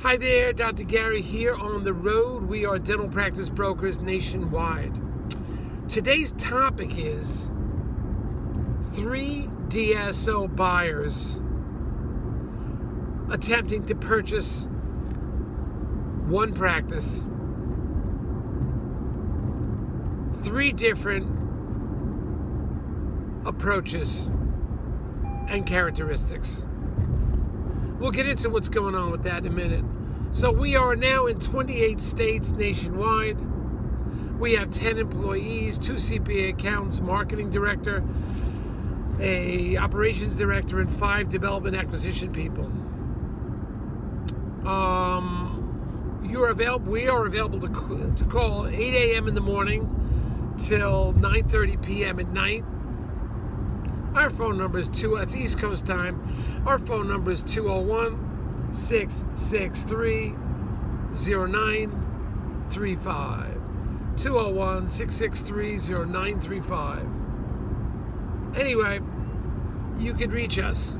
Hi there, Dr. Gary here on the road. We are dental practice brokers nationwide. Today's topic is 3 DSO buyers attempting to purchase one practice, 3 different approaches and characteristics. We'll get into what's going on with that in a minute. So we are now in 28 states nationwide. We have 10 employees, 2 CPA accountants, marketing director, a operations director, and 5 development acquisition people. We are available to call 8 a.m. in the morning till 9:30 p.m. at night. Our phone number is that's East Coast time. Our phone number is 201-663-0935. 201-663-0935. Anyway, you can reach us.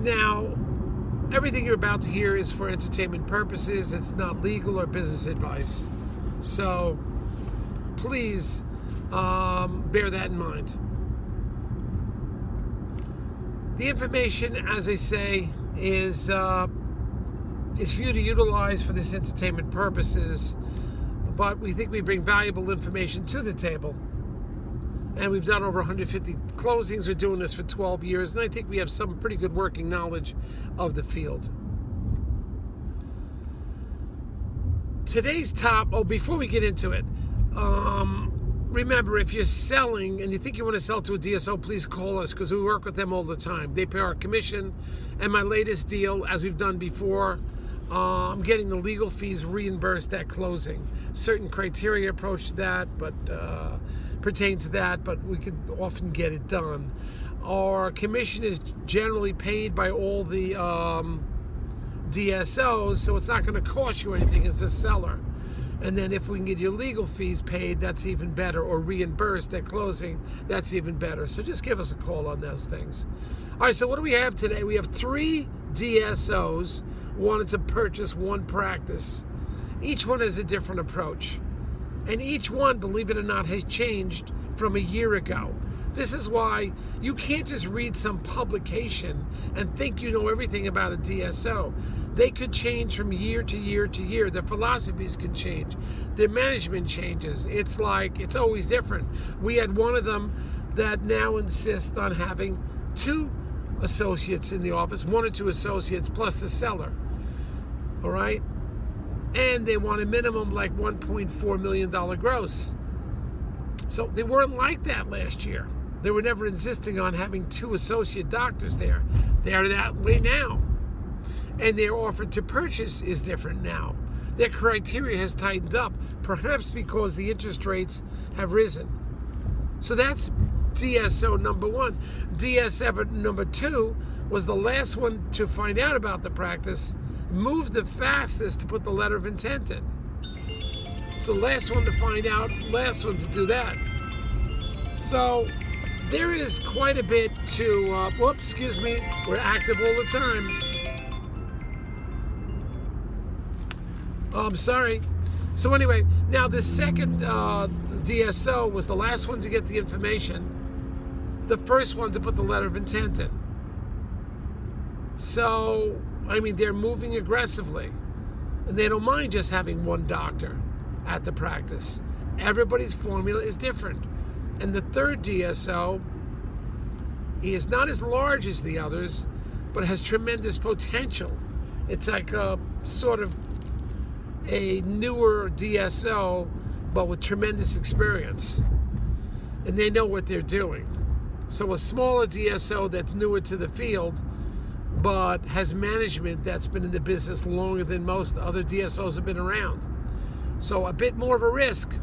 Now, everything you're about to hear is for entertainment purposes. It's not legal or business advice. So, please bear that in mind. The information, as I say, is for you to utilize for this entertainment purposes, but we think we bring valuable information to the table. And we've done over 150 closings. We're doing this for 12 years, and I think we have some pretty good working knowledge of the field. Today's before we get into it, remember, if you're selling and you think you want to sell to a DSO, please call us because we work with them all the time. They pay our commission. And my latest deal, as we've done before, I'm getting the legal fees reimbursed at closing. Certain criteria approach to that, but pertain to that, but we could often get it done. Our commission is generally paid by all the DSOs, so it's not going to cost you anything as a seller. And then if we can get your legal fees paid, that's even better, or reimbursed at closing, that's even better. So just give us a call on those things. All right, so what do we have today? We have 3 DSOs wanted to purchase one practice. Each one has a different approach. And each one, believe it or not, has changed from a year ago. This is why you can't just read some publication and think you know everything about a DSO. They could change from year to year to year. Their philosophies can change. Their management changes. It's always different. We had one of them that now insists on having 2 associates in the office, 1 or 2 associates plus the seller. All right? And they want a minimum like $1.4 million gross. So they weren't like that last year. They were never insisting on having 2 associate doctors there. They are that way now. And their offer to purchase is different now. Their criteria has tightened up, perhaps because the interest rates have risen. So that's DSO number 1. DSO number 2 was the last one to find out about the practice, moved the fastest to put the letter of intent in. So last one to find out, last one to do that. So there is quite a bit to, we're active all the time. I'm sorry. So anyway, now the second DSO was the last one to get the information, the first one to put the letter of intent in. So, they're moving aggressively, and they don't mind just having 1 doctor at the practice. Everybody's formula is different. And the third DSO, he is not as large as the others, but has tremendous potential. It's like a sort of a newer DSO, but with tremendous experience. And they know what they're doing. So a smaller DSO that's newer to the field, but has management that's been in the business longer than most other DSOs have been around. So a bit more of a risk,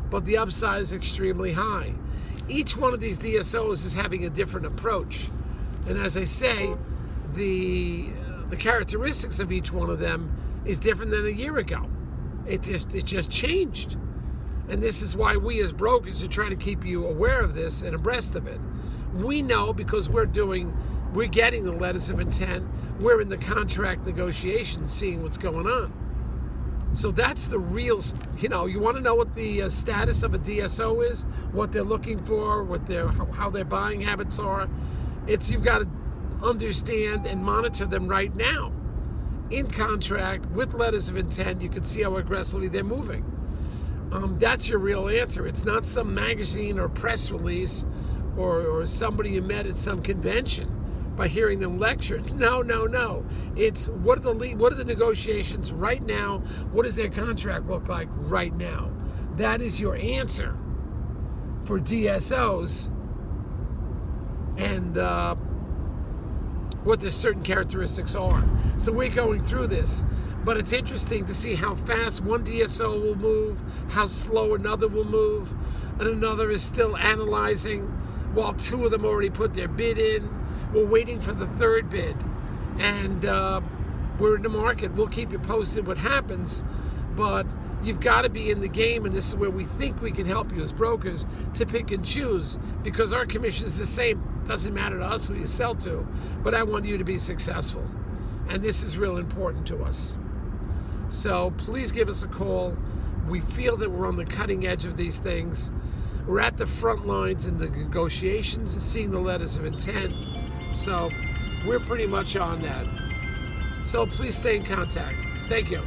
but the upside is extremely high. Each one of these DSOs is having a different approach. And as I say, the characteristics of each one of them is different than a year ago. It just changed. And this is why we as brokers are trying to keep you aware of this and abreast of it. We know because we're doing We're getting the letters of intent. We're in the contract negotiations, seeing what's going on. So that's the real, you want to know what the status of a DSO is, what they're looking for, how their buying habits are. You've got to understand and monitor them right now. In contract, with letters of intent, you can see how aggressively they're moving. That's your real answer. It's not some magazine or press release or somebody you met at some convention by hearing them lecture. No. It's what are the negotiations right now? What does their contract look like right now? That is your answer for DSOs and what the certain characteristics are. So we're going through this, but it's interesting to see how fast one DSO will move, how slow another will move, and another is still analyzing while two of them already put their bid in. We're waiting for the third bid, and we're in the market. We'll keep you posted what happens, but you've got to be in the game, and this is where we think we can help you as brokers to pick and choose, because our commission is the same. Doesn't matter to us who you sell to, but I want you to be successful, and this is real important to us. So please give us a call. We feel that we're on the cutting edge of these things. We're at the front lines in the negotiations, seeing the letters of intent. So we're pretty much on that. So please stay in contact. Thank you.